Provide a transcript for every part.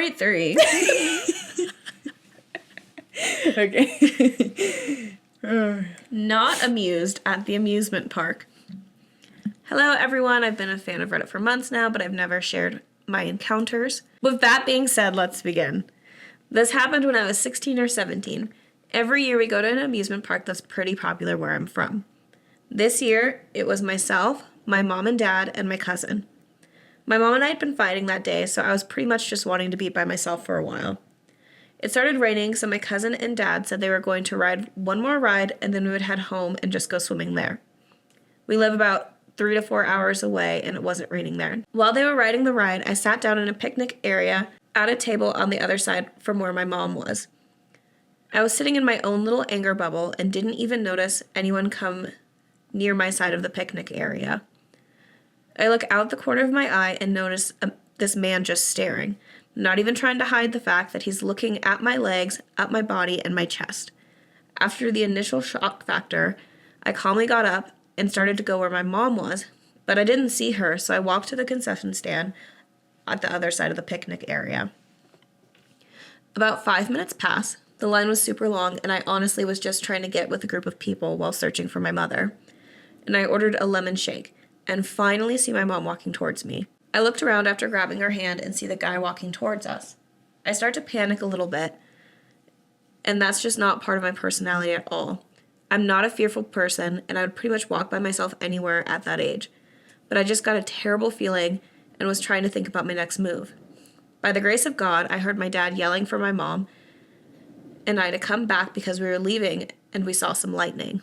Fright 3. Okay. Not amused at the amusement park. Hello, everyone. I've been a fan of Reddit for months now, but I've never shared my encounters. With that being said, let's begin. This happened when I was 16 or 17. Every year we go to an amusement park that's pretty popular where I'm from. This year, it was myself, my mom and dad, and my cousin. My mom and I had been fighting that day, so I was pretty much just wanting to be by myself for a while. It started raining, so my cousin and dad said they were going to ride one more ride, and then we would head home and just go swimming there. We live about 3 to 4 hours away, and it wasn't raining there. While they were riding the ride, I sat down in a picnic area at a table on the other side from where my mom was. I was sitting in my own little anger bubble and didn't even notice anyone come near my side of the picnic area. I look out the corner of my eye and notice this man just staring, not even trying to hide the fact that he's looking at my legs, up my body, and my chest. After the initial shock factor, I calmly got up and started to go where my mom was, but I didn't see her, so I walked to the concession stand at the other side of the picnic area. About 5 minutes passed. The line was super long, and I honestly was just trying to get with a group of people while searching for my mother. And I ordered a lemon shake, and finally see my mom walking towards me. I looked around after grabbing her hand and see the guy walking towards us. I start to panic a little bit, and that's just not part of my personality at all. I'm not a fearful person, and I would pretty much walk by myself anywhere at that age. But I just got a terrible feeling and was trying to think about my next move. By the grace of God, I heard my dad yelling for my mom and I to come back because we were leaving and we saw some lightning.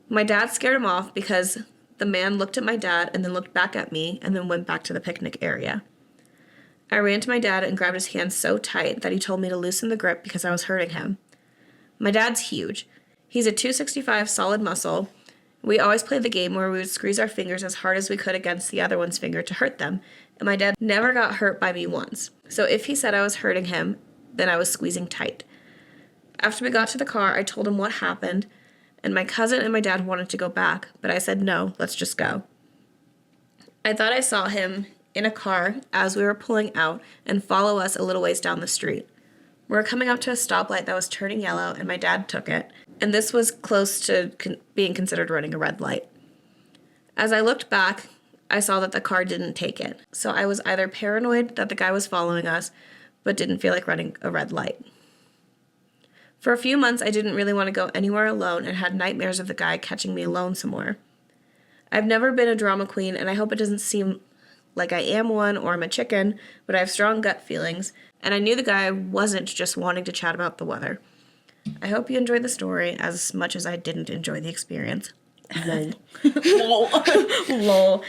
My dad scared him off because the man looked at my dad and then looked back at me and then went back to the picnic area. I ran to my dad and grabbed his hand so tight that he told me to loosen the grip because I was hurting him. My dad's huge. He's a 265 solid muscle. We always played the game where we would squeeze our fingers as hard as we could against the other one's finger to hurt them, and my dad never got hurt by me once. So if he said I was hurting him, then I was squeezing tight. After we got to the car, I told him what happened, and my cousin and my dad wanted to go back, but I said no, let's just go. I thought I saw him in a car as we were pulling out and follow us a little ways down the street. We were coming up to a stoplight that was turning yellow, and my dad took it, and this was close to being considered running a red light. As I looked back, I saw that the car didn't take it, so I was either paranoid that the guy was following us, but didn't feel like running a red light. For a few months, I didn't really want to go anywhere alone and had nightmares of the guy catching me alone somewhere. I've never been a drama queen, and I hope it doesn't seem like I am one or I'm a chicken, but I have strong gut feelings, and I knew the guy wasn't just wanting to chat about the weather. I hope you enjoyed the story as much as I didn't enjoy the experience. Lol. Lol.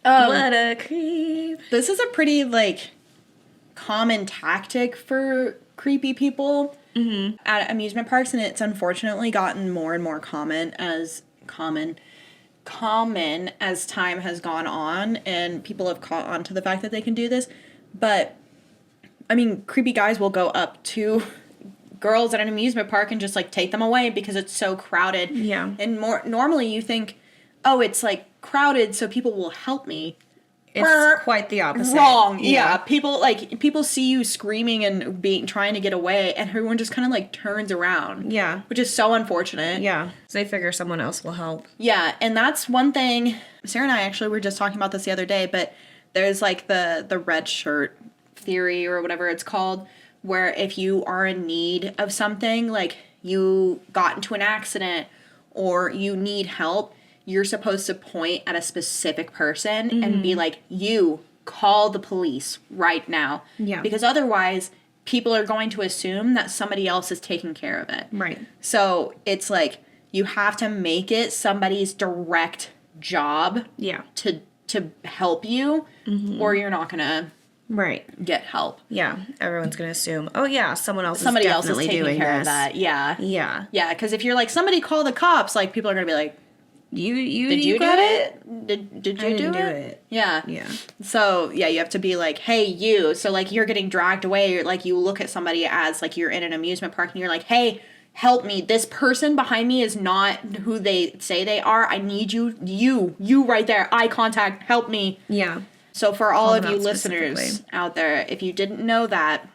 What a creep. This is a pretty, common tactic for creepy people at amusement parks, and it's unfortunately gotten more and more common as time has gone on, and people have caught on to the fact that they can do this. But, I mean, creepy guys will go up to girls at an amusement park and just, take them away because it's so crowded. Yeah. And normally you think, oh, it's, crowded, so people will help me. It's quite the opposite. Wrong. Yeah. People see you screaming and trying to get away, and everyone just kind of turns around. Yeah. Which is so unfortunate. Yeah. So they figure someone else will help. Yeah, and that's one thing. Sarah and I actually were just talking about this the other day, but there's the red shirt theory or whatever it's called, where if you are in need of something, you got into an accident or you need help, you're supposed to point at a specific person and be like, you call the police right now. Yeah. Because otherwise, people are going to assume that somebody else is taking care of it. Right. So it's you have to make it somebody's direct job to help you, or you're not going to get help. Yeah. Everyone's going to assume, oh, yeah, somebody else is taking doing care this. of that. Yeah. Yeah. Yeah, because if you're somebody call the cops, people are going to be like, Did you got do it? Did you I didn't do it? Yeah. Yeah. So, yeah, you have to be hey, you. So, you're getting dragged away. Or, you look at somebody as, you're in an amusement park and you're like, hey, help me. This person behind me is not who they say they are. I need you. You right there. Eye contact. Help me. Yeah. So for all Call of them you out listeners specifically. out there, if you didn't know that,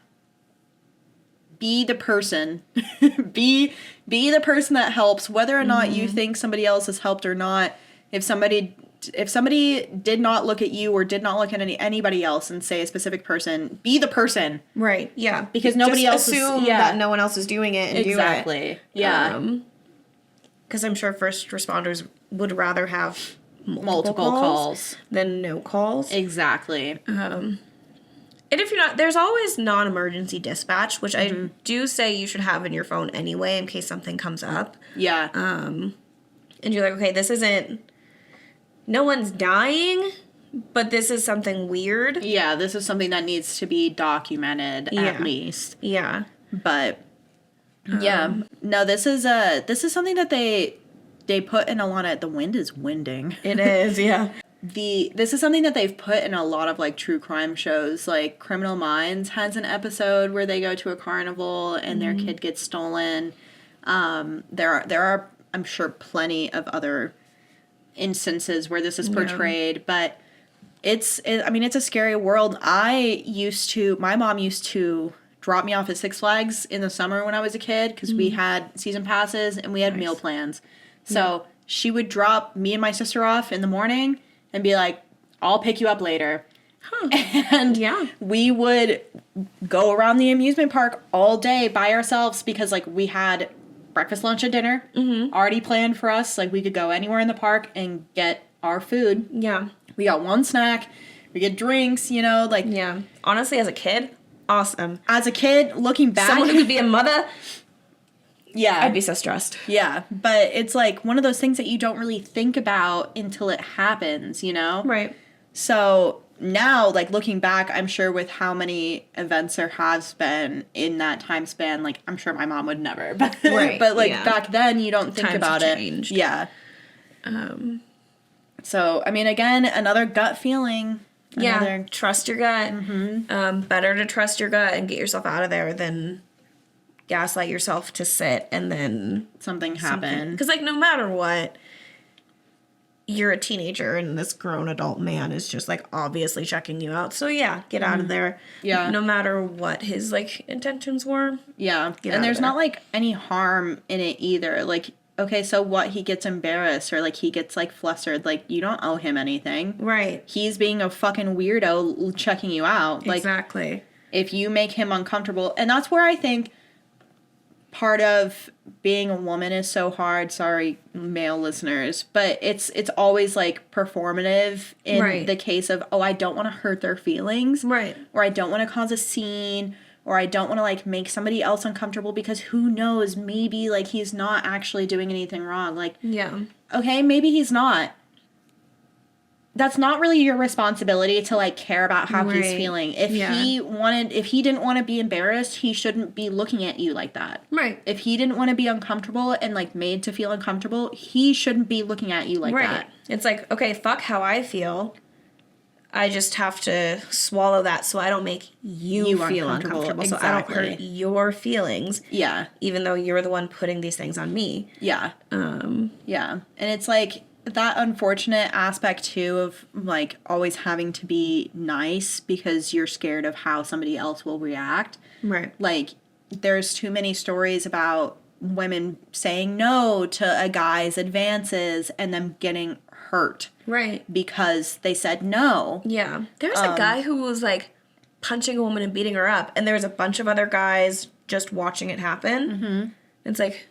be the person. be the person that helps, whether or not you think somebody else has helped or not. If somebody did not look at you or did not look at anybody else and say a specific person, be the person. Right. Yeah. Because nobody Just else assume is, yeah. that no one else is doing it and do it. Exactly. Yeah. Because I'm sure first responders would rather have Multiple calls than no calls. Exactly. And if you're not, there's always non-emergency dispatch, which I do say you should have in your phone anyway in case something comes up. Yeah. And you're like, okay, this isn't, no one's dying, but this is something weird. Yeah, this is something that needs to be documented at least. Yeah. But yeah, no, this is something that they put in a lot of, the wind is winding. It is, yeah. This is something that they've put in a lot of like true crime shows. Like Criminal Minds has an episode where they go to a carnival and their kid gets stolen. There are I'm sure plenty of other instances where this is portrayed, but it's a scary world. My mom used to drop me off at Six Flags in the summer when I was a kid because we had season passes and we had meal plans. So she would drop me and my sister off in the morning and be like, I'll pick you up later. Huh. And we would go around the amusement park all day by ourselves because, like, we had breakfast, lunch, and dinner already planned for us. Like, we could go anywhere in the park and get our food. Yeah. We got one snack. We get drinks, you know, like... Yeah. Honestly, as a kid, awesome. As a kid, looking back... Someone who could be a mother... Yeah. I'd be so stressed. Yeah. But it's like one of those things that you don't really think about until it happens, you know? Right. So now, like, looking back, I'm sure with how many events there has been in that time span, like, I'm sure my mom would never. But, but like, back then, you don't think Times about have it. changed. Yeah. So, I mean, again, another gut feeling. Yeah. Trust your gut. Better to trust your gut and get yourself out of there than... gaslight yourself to sit and then something happen. Because, like, no matter what, you're a teenager and this grown adult man is just, like, obviously checking you out. So, yeah, get out of there. Yeah. No matter what his, like, intentions were. Yeah. And there's not, like, any harm in it either. Like, okay, so what? He gets embarrassed or, like, he gets, like, flustered. Like, you don't owe him anything. Right. He's being a fucking weirdo checking you out. Like, exactly. If you make him uncomfortable. And that's where I think... part of being a woman is so hard. Sorry, male listeners, but it's always like performative in the case of, oh, I don't want to hurt their feelings, right? Or I don't want to cause a scene, or I don't want to like make somebody else uncomfortable because who knows, maybe like he's not actually doing anything wrong. Like, yeah, okay, maybe he's not. That's not really your responsibility to like care about how he's feeling. If he didn't want to be embarrassed, he shouldn't be looking at you like that. Right. If he didn't want to be uncomfortable and like made to feel uncomfortable, he shouldn't be looking at you like that. It's like, okay, fuck how I feel. I just have to swallow that so I don't make you feel uncomfortable. Exactly. So I don't hurt your feelings. Yeah. Even though you're the one putting these things on me. Yeah. Yeah. And it's like that unfortunate aspect too of like always having to be nice because you're scared of how somebody else will react. Right. Like there's too many stories about women saying no to a guy's advances and them getting hurt. Right. Because they said no. Yeah. There's a guy who was like punching a woman and beating her up, and there was a bunch of other guys just watching it happen. Mm-hmm. It's like,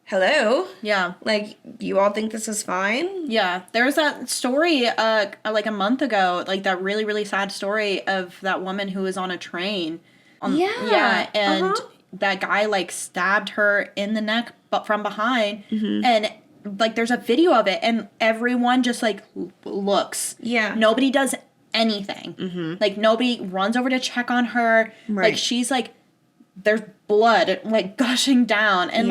hello? Yeah. Like, do you all think this is fine? Yeah. There was that story like a month ago, like that really, really sad story of that woman who was on a train. Yeah. And that guy like stabbed her in the neck but from behind. Mm-hmm. And like there's a video of it and everyone just like looks. Yeah. Nobody does anything. Mm-hmm. Like nobody runs over to check on her. Right. Like she's like, there's blood like gushing down and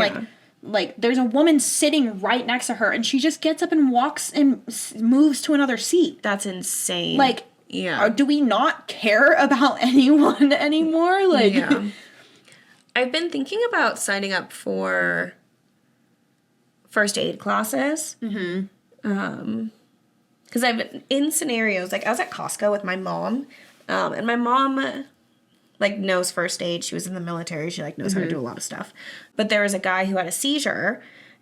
like there's a woman sitting right next to her and she just gets up and walks and moves to another seat. That's insane. Like, do we not care about anyone anymore? Like, I've been thinking about signing up for first aid classes. Mm-hmm. Because I've been in scenarios, like I was at Costco with my mom, and my mom, like, knows first aid. She was in the military. She, like, knows how to do a lot of stuff. But there was a guy who had a seizure,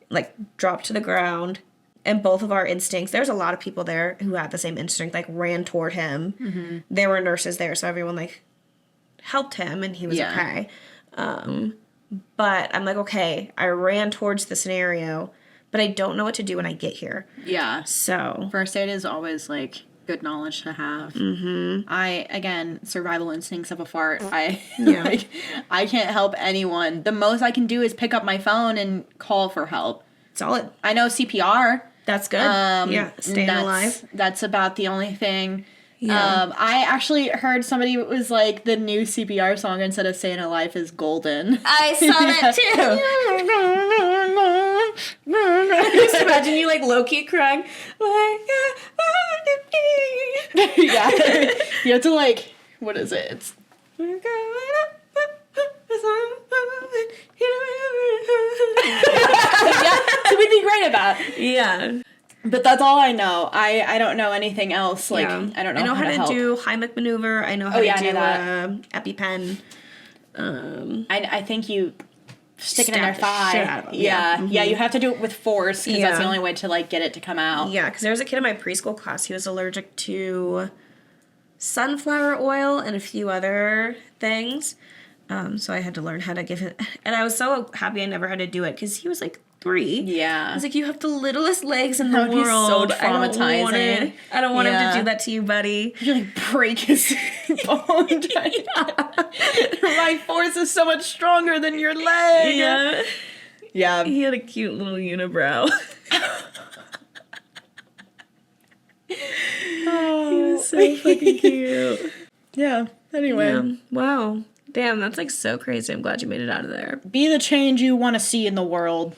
like, dropped to the ground, and both of our instincts, there's a lot of people there who had the same instinct, like, ran toward him. Mm-hmm. There were nurses there, so everyone, like, helped him, and he was okay. But I'm like, okay, I ran towards the scenario, but I don't know what to do when I get here. Yeah. So. First aid is always, like, good knowledge to have. Again, survival instincts of a fart. I can't help anyone. The most I can do is pick up my phone and call for help. Solid. I know CPR. That's good. Staying alive. That's about the only thing. Yeah. I actually heard somebody was like, the new CPR song instead of Staying Alive is Golden. I saw that too. I just imagine you like low-key crying. Yeah. You have to like, what is it? It's... yeah, something be great about. Yeah. But that's all I know. I don't know anything else. Like, I don't know. I know how to help. do Heimlich maneuver. I know how to do EpiPen. I think you stick it in their thigh. Yeah. You have to do it with force because that's the only way to like get it to come out. Yeah, because there was a kid in my preschool class. He was allergic to sunflower oil and a few other things. So I had to learn how to give it. And I was so happy I never had to do it because he was like 3. Yeah. I was like, you have the littlest legs in the world. That would be so traumatizing. I don't want him to do that to you, buddy. You like break his bone. My force is so much stronger than your leg. Yeah. Yeah. He had a cute little unibrow. He was so fucking cute. Yeah. Anyway. Yeah. Wow. Damn, that's like so crazy. I'm glad you made it out of there. Be the change you want to see in the world.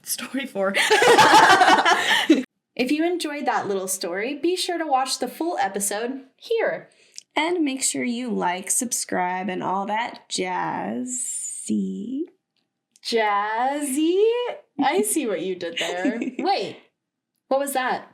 Story 4. If you enjoyed that little story, be sure to watch the full episode here. And make sure you like, subscribe, and all that jazzy. Jazzy? I see what you did there. Wait, what was that?